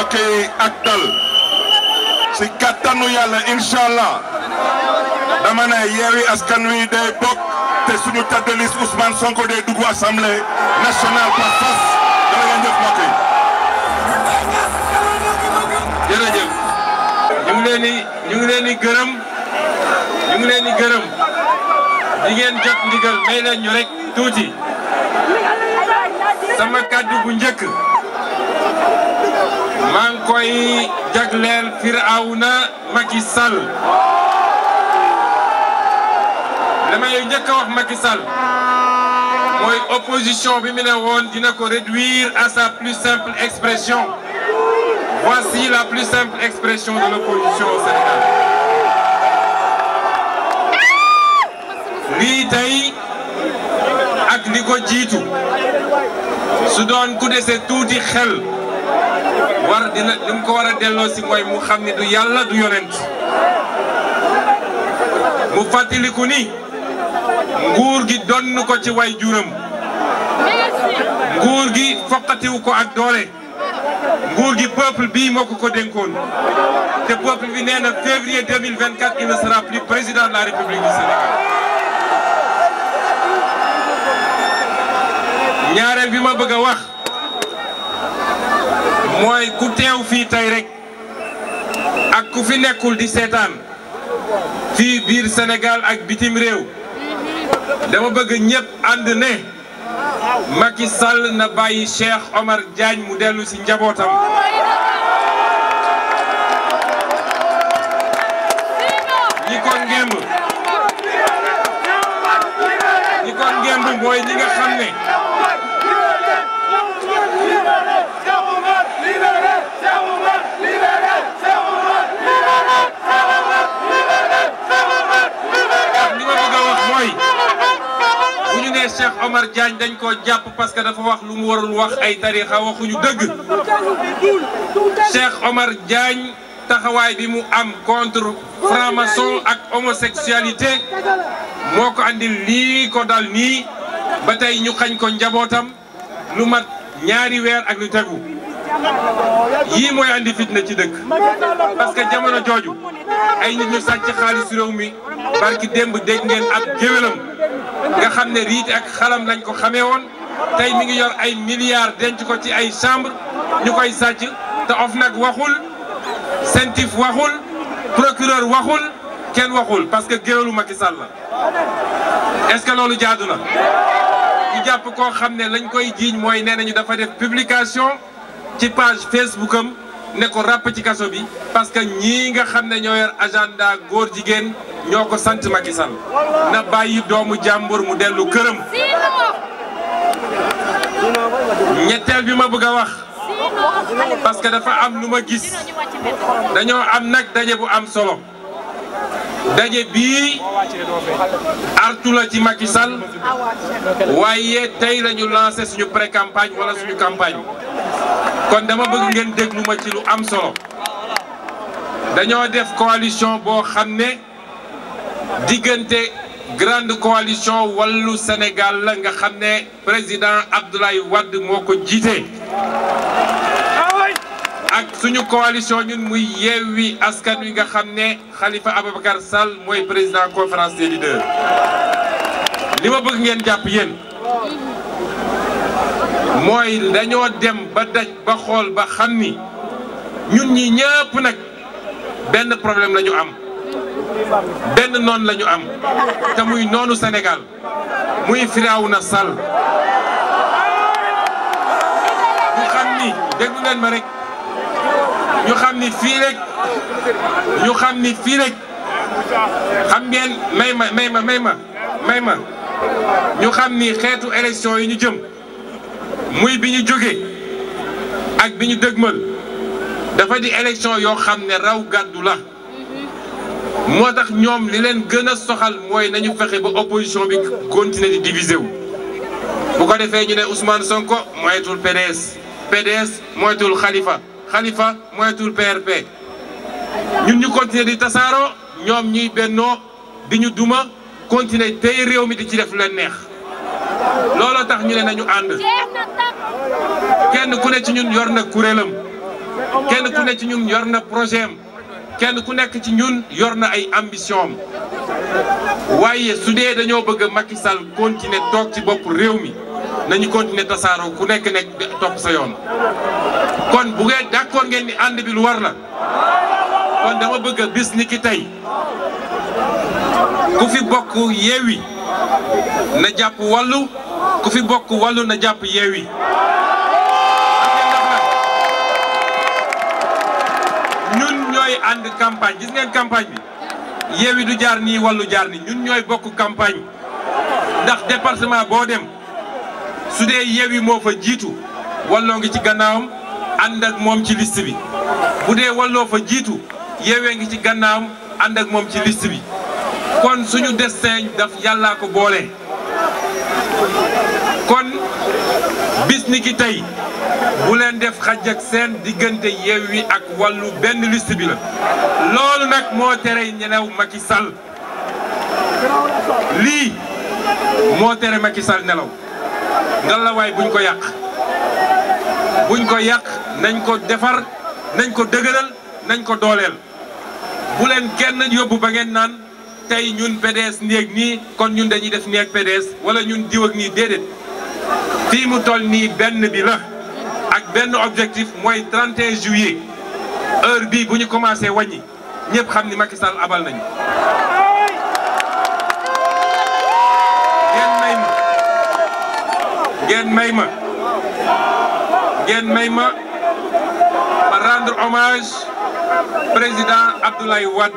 mbokk yi ak dal si kattanu yàlla inshallah dama ne Yewwi Askan Wi day bokk te suñu tête de liste Ousmane Sonko day dugg assemblée nationale par force dama ngeen jëf mbokk yi jërëjëf ñu ngi leen di gërëm di ngeen jot ndigal may leen ñu rek tuuti sama kàddu bu njëkk maa ngi koy jagleel Firawna Macky Sall damay njëkk a wax Macky Sall mooy opposition bi mu ne woon dina ko réduire à sa plus simple expression. Voici la plus simple expression de l'opposition au Sénégal. lii tey ak li ko jiitu su doon ku dese tuuti xel li mu ko war a delloo si mooy mu xam ni du yàlla du yonent mu fàttaliku ni nguur gi donn ko ci way juram nguur gi foqatiwu ko ak doole nguur gi peuple bii moo ko dénkoon te peuple bi nee na février 2024 il ne sera plus président de la République du Sénégal. ñaareel bi ma bëgg a wax mooy ku teew fii tey rek ak ku fi nekkul di seetaan fii biir Sénégal ak bitim réew dama bëgg ñëpp ànd ne Macky Sall na bàyyi Cheikh Omar Diagne mu dellu ci njabootam. ñi ko ngemb mooy ñi nga xam ne li ma bëgg a wax mooy bu ñu nee Cheikh Omar Diagne dañ ko jàpp parce que dafa wax lu mu warul wax ay tarixa waxuñu dëgg Cheikh Omar Diagne taxawaay bi mu am contre franc-maçon ak homosexualité moo ko andil lii ko dal nii ba tey ñu xañ ko njabootam lu mat ñaari weer ak lu tegu yii mooy andi fitna ci dëkk parce que jamono jooju ay nit ñu sàcc xaalis réew mi barki démb dégg ngeen ab géwélam nga xam ne riiti ak xalam lañ ko xamee woon tey mi ngi yor ay milliards denc ko ci ay chambre ñu koy sàcc te OFNAC waxul CENTIF waxul procureur waxul kenn waxul parce que géwélu Macky Sall la est-ce que loolu jaadu na ñu jàpp koo xam ne lañ koy jiiñ mooy nee nañu dafa def publication ci page Facebook am ne ko ràpp ci kaso bi parce que ñii nga xam ne ñoo yor agenda góor jigéen ñoo ko sant Macky Sall na bàyyi doomu jàmbur mu dellu këram. ñetteel bi ma bëgg a wax parce que dafa am lu ma gis dañoo am nag daje bu am solo daje bii artu la ci Macky Sall waaye tey lañu lancé suñu pré-campagne wala suñu campagne kon dama bëgg ngeen déglu ma ci lu am solo dañoo def coalition boo xam ne diggante grande coalition wàllu Sénégal la nga xam ne président Abdoulaye Wade moo ko jiite ak suñu coalition ñun muy Yewwi Askan Wi nga xam ne Khalifa Ababacar Sall mooy président conférence des leaders li ma bëgg ngeen jàpp yéen mooy dañoo dem ba daj ba xool ba xam ni ñun ñi ñëpp nag benn problème la ñu am benn noon la ñu am te muy noonu Sénégal muy Firawna Sall ñu xam ni déglu leen ma rek ñu xam ni fii rek xam ngeen may ma ñu xam ni xeetu élection yi ñu jëm muy bi ñu jóge ak bi ñu dëgmal dafa di élection yoo xam ne raw gàddu la moo tax ñoom li leen gën a soxal mooy nañu fexe ba opposition bi continuer di diviser wu bu ko defee ñu ne Ousmane Sonko moyetul PDS moyetul Khalifa moyetul PRP ñun ñu continuer di tasaaroo ñoom ñuy bennoo di ñu duma continuer tey réew mi di ci def leen neex looloo tax ñu ne nañu ànd kenn ku ne ci ñun yor na kuréelam kenn ku nekk ci ñun yor na projet am kenn ku nekk ci ñun yor na ay ambition am waaye su dee dañoo bëgg Macky Sall continuer toog ci bopp réew mi nañu continuer tasaaroo ku nekk topp sa yoon. kon bu ngeen d'accord ngeen ni ànd bi lu war la kon dama bëgg bis ni ki tey ku fi bokk Yewwi na jàpp Wallu ku fi bokk Wallu na jàpp Yewwi. ñun ñooy ànd campagne gis ngeen campagne bi Yewwi du jaar nii Wallu jaar nii ñun ñooy bokk campagne ndax département boo dem su dee Yewwi moo fa jiitu Walloo ngi ci gannaawam ànd ak moom ci liste bi bu dee Walloo fa jiitu Yewwi ngi ci gannaawam ànd ak moom ci liste bi kon suñu destin daf yàllaa ko boole kon bis ni ki tey bu leen def xaj ak seen diggante Yewwi ak Wallu benn liste bi la loolu nag moo tere ñelew Macky Sall lii moo tere Macky Sall nelaw ngalawaay buñ ko yàq nañ ko defar nañ ko dëgëral nañ ko dooleel bu leen kenn yóbbu ba ngeen naan tey ñun PDS néeg nii kon ñun dañuy def néeg PDS wala ñun diw ak nii déedéet fii mu toll nii benn bi la ak benn objectif mooy 31 juillet heure bii bu ñu commencé wàññi ñëpp xam ni Macky Sall abal nañu. ngeen may ma ma rendre hommage président Abdoulaye Wade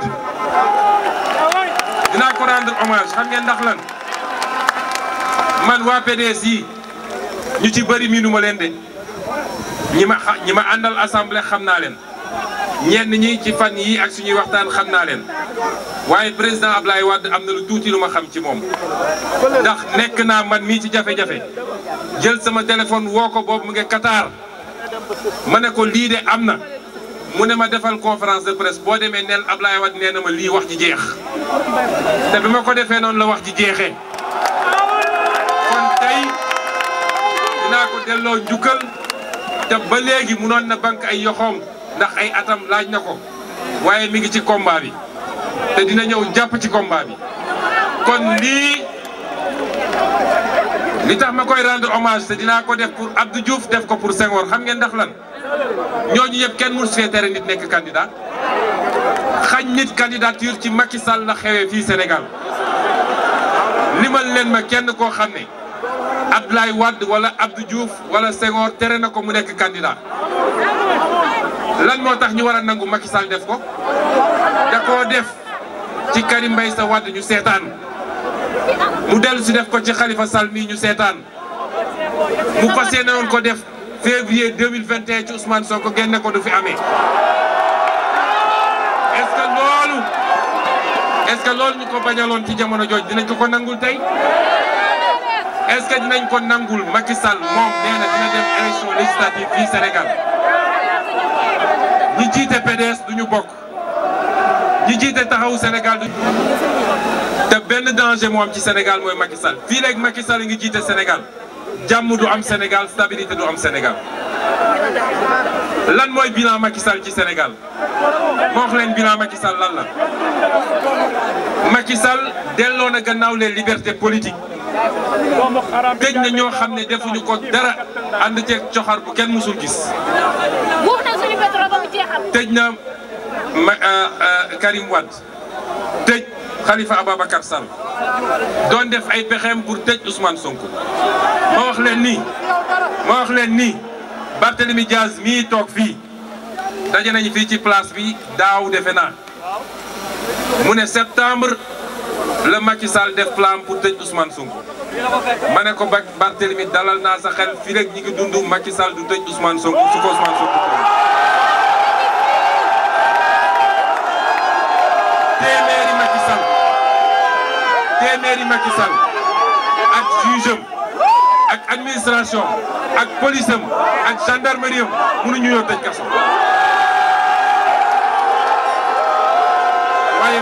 dinaa ko rendre hommage xam ngeen ndax lan man waa PDS yi ñu ci bëri miinu ma leen de ñi ma àndal assemblée xam naa leen ñenn ñi ci fan yi ak suñuy waxtaan xam naa leen waaye président Abdoulaye Wade am na lu tuuti lu ma xam ci moom ndax nekk naa man mii ci jafe-jafe jël sama téléphone woo ko boobu mu ngi Qatar ma ne ko lii de am na mu ne ma defal conférence de presse boo demee neel Abdoulaye Wade nee na ma lii wax ji jeex te bi ma ko defee noonu la wax ji jeexee kon tey dinaa ko delloo njukkal te ba léegi munoon na banque ay yoxoom ndax ay atam laaj na ko waaye mi ngi ci combat bi te dina ñëw jàpp ci combat bi kon li tax ma koy rendre hommage te dinaa ko def pour Abdou Diouf def ko pour Senghor xam ngeen ndax lan ñooñu yëpp kenn mënu fee tere nit nekk candidat xañ nit candidature ci Macky Sall la xewee fii Sénégal limal leen ma kenn koo xam ne Abdoulaye Wade wala Abdou Diouf wala Senghor tere na ko mu nekk candidat lan moo tax ñu war a nangu Macky Sall def ko da koo def ci Karim Meïssa Wade ñu seetaan mu dellu si def ko ci Khalifa Sall mii ñu seetaan mu fas yéene woon ko def février 2021 ci Ousmane Sonko génne ko du fi amee est-ce que loolu ñu ko bañaloon ci jamono jooj dinañ ko nangul tey est-ce que dinañ ko nangul Macky Sall moom nee na dina dem élection législative fii Sénégal ñi jiite PDS duñu bokk ñi jiite taxawu Sénégal du te benn danger moo am ci Sénégal mooy Macky Sall fii léegi Macky Sall ngi jiite Sénégal jàmm du am Sénégal stabilité du am Sénégal lan mooy bilan Macky Sall ci Sénégal moo wax leen bilan Macky Sall lan la Macky Sall delloo na gannaaw les libertés politiques tëj na ñoo xam ne defuñu ko dara ànd ceeg coxar bu kenn mësul gis tëj na Karim Wade tëj Khalifa Ababacar Sall doon def ay pexeem pour tëj Ousmane Sonko ma wax leen nii Barthélémy Diaz mii toog fii daje nañu fii ci place bi daaw defe naa mu ne septembre la Macky Sall def plan pour tëj Ousmane Sonko ma ne ko Barthélémy dalal naa sa xel fii rek ñi ngi dund Macky Sall du tëj Ousmane Sonko su ko Ousmane Sonko téeméeri Macky Sall ak juge am ak administration ak police am ak gendarmerie am mënuñu ñoo tëj kaso waaye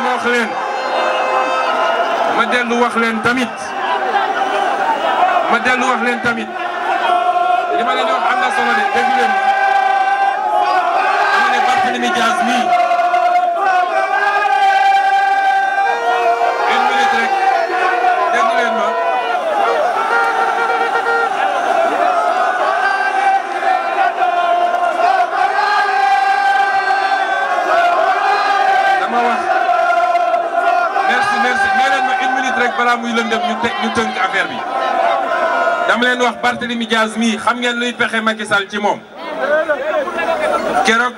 ma dellu wax leen tamit li ma leen wax am na solo de dégg leen Barthélémy Dias nii une minute rek déglu leen ma dama wax merci mais leen ma une minute rek balaa muy lëndëm ñu tënk affaire bi dama leen wax Barthélémy Dias mii xam ngeen luy pexe Macky Sall ci moom keroog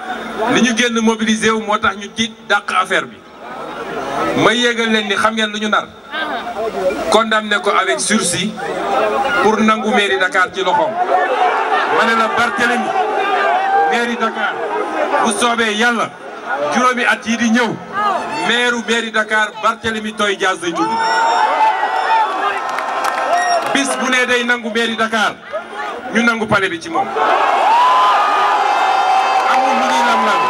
li ñu génn mobilisé wu moo tax ñu tiit dàq affaire bi may yégal leen ni xam ngeen lu ñu nar condamné ko avec sursis pour nangu mairie Dakar ci loxoom ma ne la Barthélémy mairie Dakar bu soobee yàlla juróomi at yi di ñëw mairie Dakar Barthélémy Toye Dias day tudd bis bu ne day nangu mairie Dakar ñu nangu palais bi ci moom amul lu ñuy lam-lam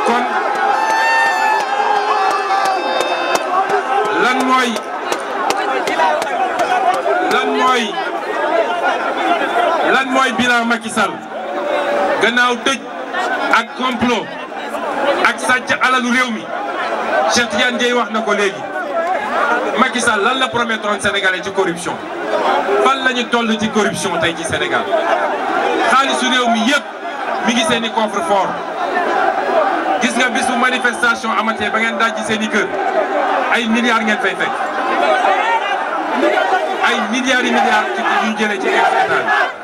kon lan mooy bilan Macky Sall gannaaw tëj ak complot ak sàcc alalu réew mi Cheikh Tidiane Dièye wax na ko léegi Macky Sall lan la promettoon Sénégalais ci corruption fan la ñu toll ci corruption tey ci Sénégal xaalisu réew mi yëpp mi ngi seen i coffre-fort gis nga bis bu manifestation amatee ba ngeen dajji seen i kër ay milliards ngeen fay fekk ay milliards yi milliards ci ñu jëlee ci état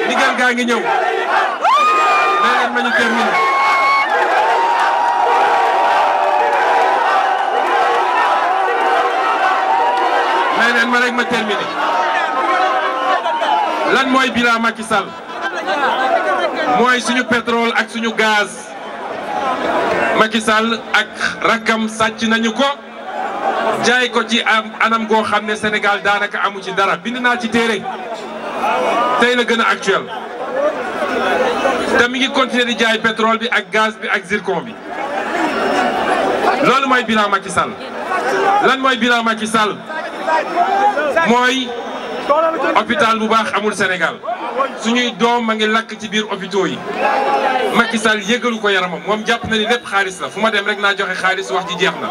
ndigal gaa ngi ñëw nee leen ma ñu terminé nee leen ma rek ma terminé lan mooy bilan Macky Sall mooy suñu pétrole ak suñu gaz Macky Sall ak rakkam sàcc nañu ko jaay ko ci anam goo xam ne Sénégal daanaka amu ci dara bind naa ci téere tey la gën a actuel te mi ngi continuer di jaay pétrole bi ak gaz bi ak zircon bi loolu mooy bilan Macky Sall lan mooy bilan Macky Sall mooy hôpital bu baax amul Sénégal suñuy doom ma ngi lakk ci biir hôpitaux yi Macky Sall yëgalu ko yaramam moom jàpp na ni lépp xaalis la fu ma dem rek naa joxe xaalis wax ci jeex na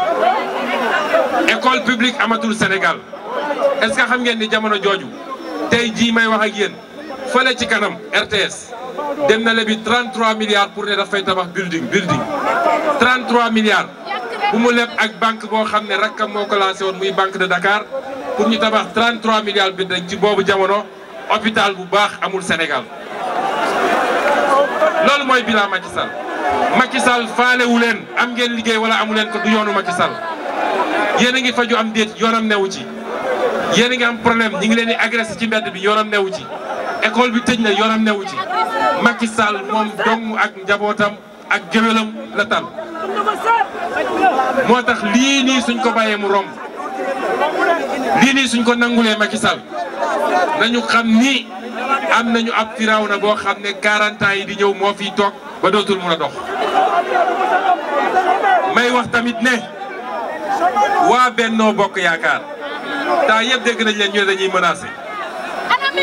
école publique amatul Sénégal est-ce que xam ngeen ni jamono jooju tey jii may wax ak yéen fële ci kanam RTS dem na lebi 33 milliards pour ne dafay tabax building 33 milliards bu mu leb ak banque boo xam ne rakkam moo ko lancé woon muy banque de Dakar pour ñu tabax 33 milliards bi dañ ci boobu jamono hôpital bu baax amul Sénégal loolu mooy bilan Macky Sall Macky Sall faalewu leen am ngeen liggéey wala amu leen ko du yoonu Macky Sall yéen a ngi faju am déet yoonam newu ci yéen a ngi am problème ñi ngi leen di agressé ci mbedd bi yoonam newu ci école bi tëj na yoonam newu ci Macky Sall moom dong ak njabootam ak géwélam la tal moo tax lii nii suñ ko bàyyee mu romb lii nii suñ ko nangulee Macky Sall nañu xam ni am nañu ab Firawna boo xam ne 40 ans yi di ñëw moo fiy toog ba dootul mun a dox may wax tamit ne waa Benno Bokk Yaakaar temps yëpp dégg nañ leen ñu ne dañuy menacé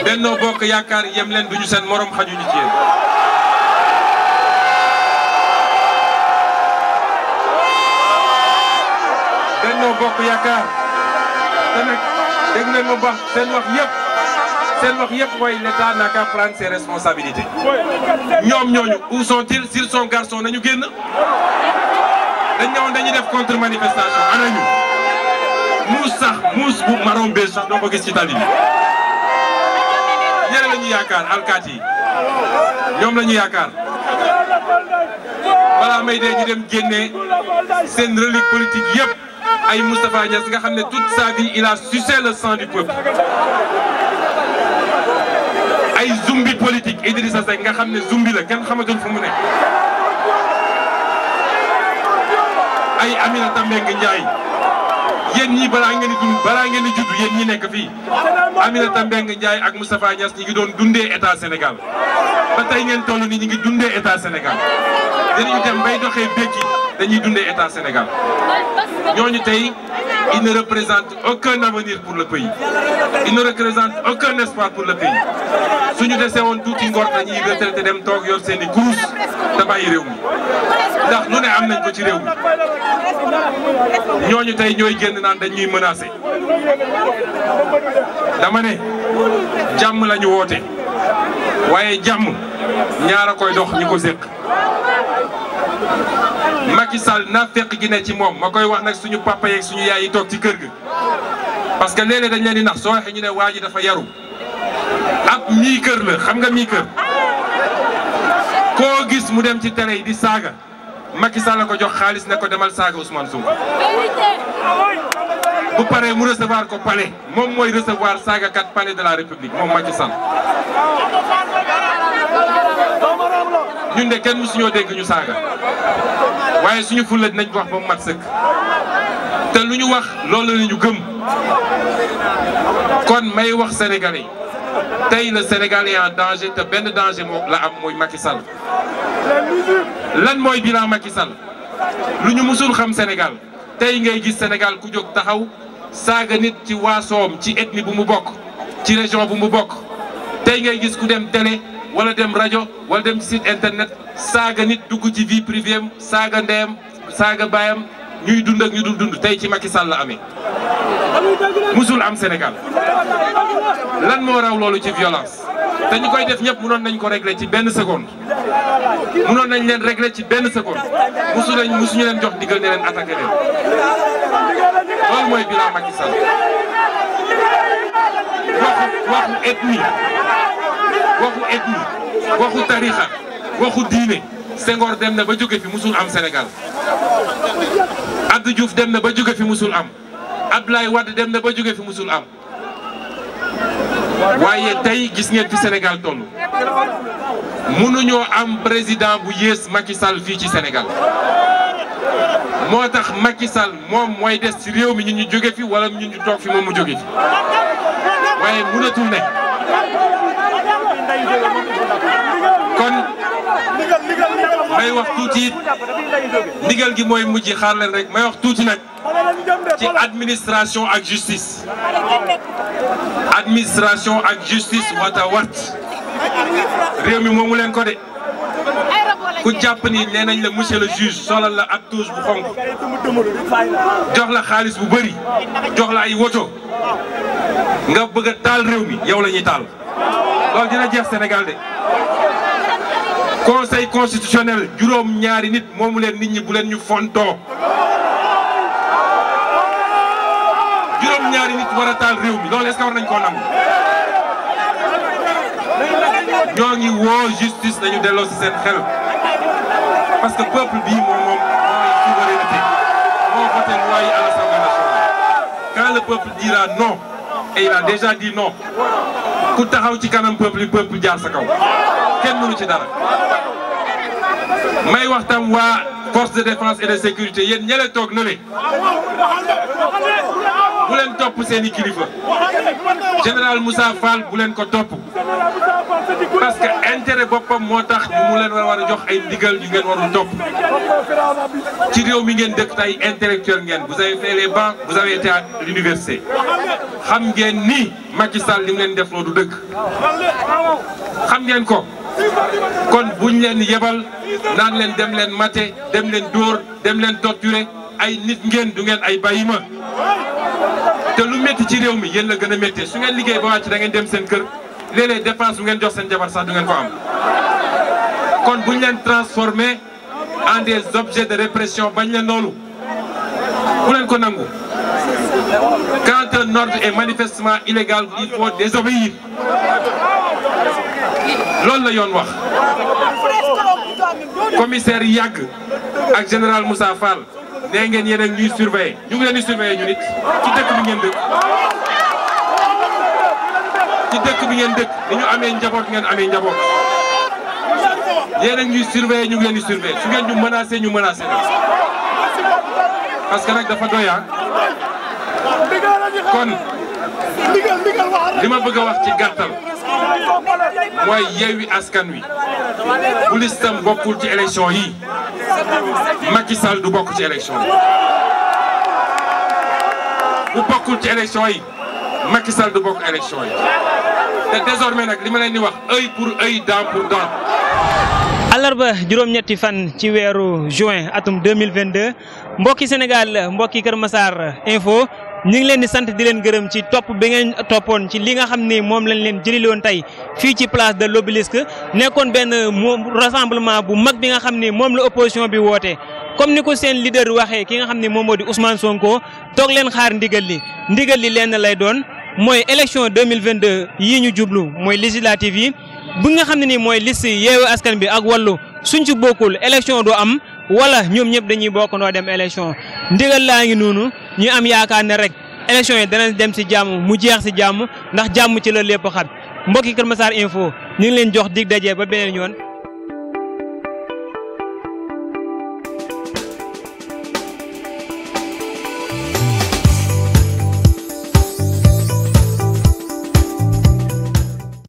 Benno Bokk Yaakaar yem leen duñu seen morom xajuñu ci yéen Benno Bokk Yaakaar te nag dégg nañ ma baax seen wax yëpp mooy l'État n'a qu'à prendre ses responsabilités ñoom ñooñu où sont-ils s'ils sont garçons nañu génn dañ ñëwoon dañuy def contre manifestation anañu muus bu marron beige sax doo ko gis ci tali bi ñeneen la ñu yaakaar alkaati yi ñoom la ñu yaakaar balaa may dee ñu dem génnee seen relique politique yëpp ay Moustapha Niasse nga xam ne toute sa vie il a sucé le sang du peuple ay zumbi politique Idrissa Seck nga xam ne zumbi la kenn xamatul fu mu ne ay Aminata Mbengue Ndiaye yéen ñii balaa ngeen di judd yéen ñi nekk fii Aminata Mbengue Ndiaye ak Moustapha Niasse ñi ngi doon dundee état Sénégal ba tey ngeen toll ni ñi ngi dundee état Sénégal dinañu dem bay doxee békki dañuy dundee état Sénégal ñooñu tey il ne représente aucun avenir pour le pays. Il ne représente aucun espoir pour le pays. Si nous décédons tout ngor dañuy retraité dem toog yor seeni kurus te bàyyi réew mi ndax lu ne am nañ ko ci réew mi ñooñu tey ñooy génn naan dañuy menacé dama ne jàmm la ñu woote waaye jàmm ñaara koy dox ñi ko séq Macky Sall na fekk gi ne ci moom ma koy wax nag suñu papa yeeg suñu yaay yi toog ci kër ga parce que léeg-léeg dañ leen di nax soo waxee ñu ne waa ji dafa yaru ab mii kër la xam nga mii kër koo gis mu dem ci télé yi di saaga Macky Sall la ko jox xaalis ne ko demal saaga Ousmane Sonko bu paree mu recevoir ko palais moom mooy recevoir saagakat palais de la République moom Macky Sall ñun de kenn mësuñoo dégg ñu saaga waaye suñu fulla dinañ ko wax ba mu mat sëkk te lu ñu wax loolu la ñu gëm kon may wax Sénégalais tey le Sénégal est en danger te benn danger moo la am mooy Macky Sall lan mooy bilan Macky Sall lu ñu mësul xam Sénégal tey ngay gis Sénégal ku jóg taxaw saaga nit ci waasoom ci ethnie bu mu bokk ci région bu mu bokk tey ngay gis ku dem télé wala dem rajo wala dem ci site internet saaga nit dugg ci vie privée am saaga ndeyam saaga baayam ñuy dund ak ñu dul dund tey ci Macky Sall la amee musul am Sénégal lan moo raw loolu ci violence te ñu koy def ñëpp mënoon nañ ko régler ci benn seconde mënoon nañ leen régler ci benn seconde musuñu leen jox digal ne leen attaqué leen loolu mooy bilan Macky Sall waxu ethnie waxu tarixa waxu diine Senghor dem na ba jóge fi musul am Sénégal Abdou Diouf dem na ba jóge fi musul am Abdoulaye Wade dem na ba jóge fi musul am waaye tey gis ngeen fi Sénégal toll mënuñoo am président bu yées Macky Sall fii ci Sénégal moo tax Macky Sall moom mooy des ci réew mi ñun ñu jóge fi wala ñun ñu toog fi moom mu jóge fi waaye mënatul ne kon may wax tuuti ndigal gi mooy mujj xaar leen rek may wax tuuti nag ci administration ak justice wata wat réew mi moomu leen ko de ku jàpp ni nee nañ la monsieur le juge solal la ab touche bu xonk jox la xaalis bu bëri jox la ay woto nga bëgg a taal réew mi yow la ñuy taal loolu dina jeex Sénégal de conseil constitutionnel juróom ñaari nit moomu leen nit ñi bu leen ñu fontoo juróom ñaari nit war a taal réew mi loolu est-ce que war nañ koo nangu ñoo ngi woo justice nañu delloo ci seen xel parce que peuple bii moom mooy souveraineté moo voté loi yi à l'Assemblée nationale quand le peuple dira non et il a déjà dit non ku taxaw ci kanam peuple jaar sa kaw kenn mënu ci dara may wax tam waa force de défense et de sécurité yéen ñële toog na le bu leen topp seeni kilifa général Moussa Fall bu leen ko topp parce que intérêt boppam moo tax mu leen war a jox ay ndigal yu ngeen warul topp ci réew mi ngeen dëkk tey intellectuel ngeen vous avez fait les bancs vous avez été à l'université xam ngeen ni Macky Sall li mu leen def loolu du dëgg xam ngeen ko kon buñ leen yebal naan leen dem leen maté dem leen dóor dem leen torturer ay nit ngeen du ngeen ay bayima te lu métti ci réew mi yéen la gën a métti su ngeen liggéey ba wàcc da ngeen dem seen kër léeg-léeg dépense bu ngeen jox seen jabar sax du ngeen ko am kon buñ leen transformé en des objets de répression bañ leen loolu bu leen ko nangu quand un ordre est manifestement illégal il faut désobéir loolu la yoon wax commissaire yàgg ak général Moussa Fall nee ngeen yéen ak ñuy surveiller ñu ngi leen di surveiller ñu nit ci dëkk bi ngeen dëkk ni ñu amee njaboot ngeen amee njaboot yéen ak ñuy surveiller ñu ngi leen di surveiller su ngeen ñu menacé ñu menacé parce que nag dafa doya kon li ma bëgg a wax ci gàttal mooy Yewwi Askan Wi bu listam bokkul ci élection yi Macky Sall du bokk ci élection yi bu bokkul ci élection yi Macky Sall du bokk élection yi te désormais nag li ma leen di wax œil pour œil dent pour dent. àllarba juróom-ñetti fan ci weeru juin atum 2022 mbokki Sénégal mbokki Kër Massar info ñu ngi leen di sant di leen gërëm ci topp bi ngeen toppoon ci li nga xam ni moom lañ leen jëli woon tey fii ci place de l'Obélisque nekkoon benn rassemblement bu mag bi nga xam ni moom la opposition bi woote. comme ni ko seen leader waxee ki nga xam ni moom moo di Ousmane Sonko toog leen xaar ndigal li lenn lay doon mooy élection 2022 yii ñu jublu mooy législative yi bu nga xam ne ni mooy liste Yewwi Askan bi ak Wallu suñ ci bokkul élection du am wala ñoom ñëpp dañuy bokkandoo dem élection ndigal laa ngi noonu ñu am yaakaar ne rek élection yi dana dem si jàmm mu jeex si jàmm ndax jàmm ci la lépp xat mbokki Kër Massar info ñu ngi leen jox dig daje ba beneen yoon.